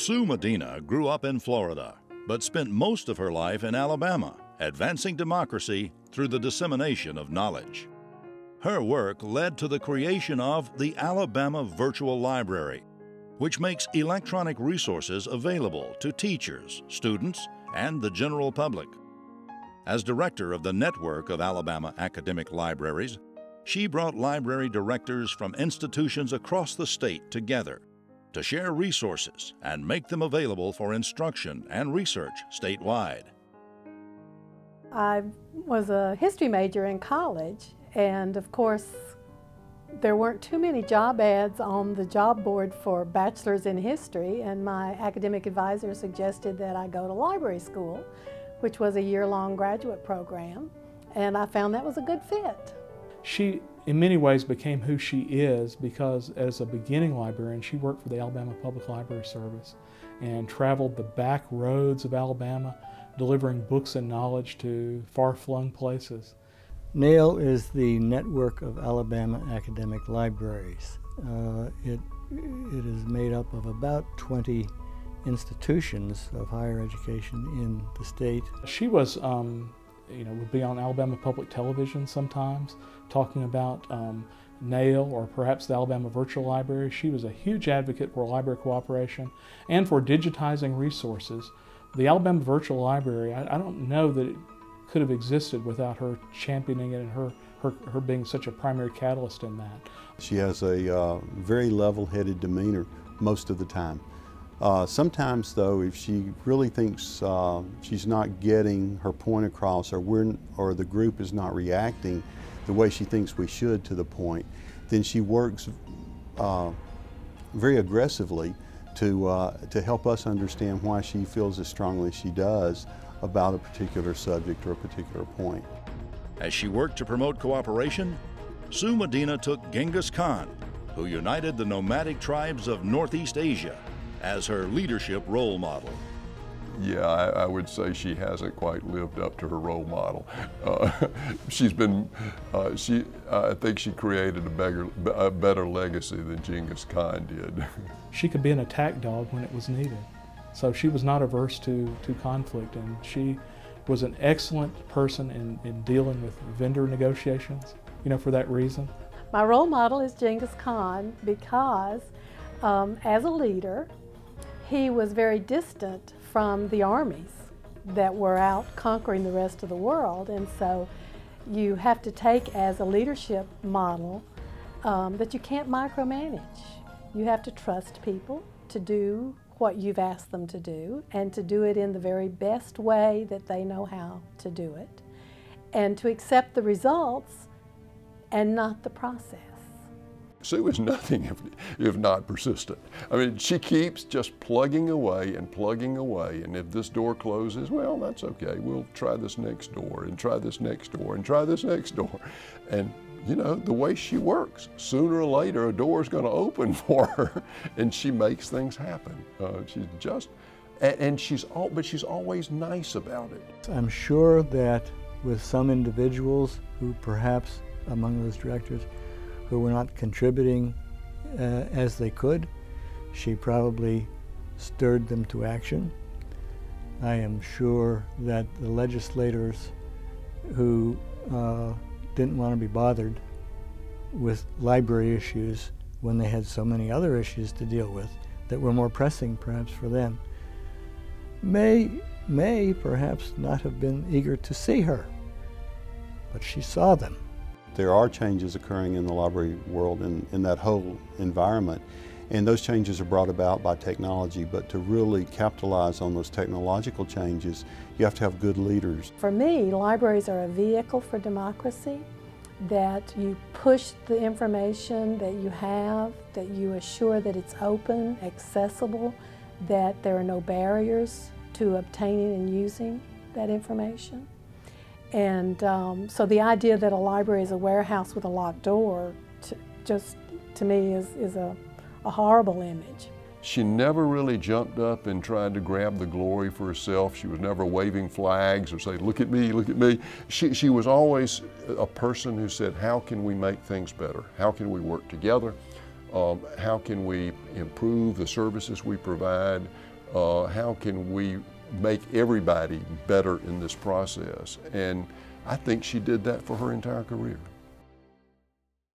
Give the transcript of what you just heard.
Sue Medina grew up in Florida, but spent most of her life in Alabama, advancing democracy through the dissemination of knowledge. Her work led to the creation of the Alabama Virtual Library, which makes electronic resources available to teachers, students, and the general public. As director of the network of Alabama academic libraries, she brought library directors from institutions across the state together to share resources and make them available for instruction and research statewide. I was a history major in college, and of course there weren't too many job ads on the job board for bachelors in history, and my academic advisor suggested that I go to library school, which was a year-long graduate program, and I found that was a good fit. She, in many ways, became who she is because as a beginning librarian, she worked for the Alabama Public Library Service and traveled the back roads of Alabama, delivering books and knowledge to far-flung places. NAIL is the network of Alabama academic libraries. It is made up of about 20 institutions of higher education in the state. She was, would be on Alabama Public Television sometimes, talking about NAIL or perhaps the Alabama Virtual Library. She was a huge advocate for library cooperation and for digitizing resources. The Alabama Virtual Library, I don't know that it could have existed without her championing it and her being such a primary catalyst in that. She has a very level-headed demeanor most of the time. Sometimes, though, if she really thinks she's not getting her point across, or the group is not reacting the way she thinks we should to the point, then she works very aggressively to help us understand why she feels as strongly as she does about a particular subject or a particular point. As she worked to promote cooperation, Sue Medina took Genghis Khan, who united the nomadic tribes of Northeast Asia, as her leadership role model. Yeah, I would say she hasn't quite lived up to her role model. I think she created a better legacy than Genghis Khan did. She could be an attack dog when it was needed. So she was not averse to conflict, and she was an excellent person in dealing with vendor negotiations, for that reason. My role model is Genghis Khan because as a leader, he was very distant from the armies that were out conquering the rest of the world, and so you have to take as a leadership model that you can't micromanage. You have to trust people to do what you've asked them to do, and to do it in the very best way that they know how to do it, and to accept the results and not the process. Sue is nothing if not persistent. I mean, she keeps just plugging away, and if this door closes, well, that's okay. We'll try this next door, and try this next door, and try this next door. And the way she works, sooner or later a door is going to open for her, and she makes things happen. But she's always nice about it. I'm sure that with some individuals who perhaps among those directors who were not contributing as they could, she probably stirred them to action. I am sure that the legislators who didn't want to be bothered with library issues when they had so many other issues to deal with that were more pressing perhaps for them, may perhaps not have been eager to see her, but she saw them. There are changes occurring in the library world in that whole environment, and those changes are brought about by technology, but to really capitalize on those technological changes, you have to have good leaders. For me, libraries are a vehicle for democracy, that you push the information that you have, that you assure that it's open, accessible, that there are no barriers to obtaining and using that information. And so the idea that a library is a warehouse with a locked door, to me is a horrible image. She never really jumped up and tried to grab the glory for herself. She was never waving flags or saying, look at me, look at me. She was always a person who said, how can we make things better? How can we work together? How can we improve the services we provide? How can we make everybody better in this process? And I think she did that for her entire career.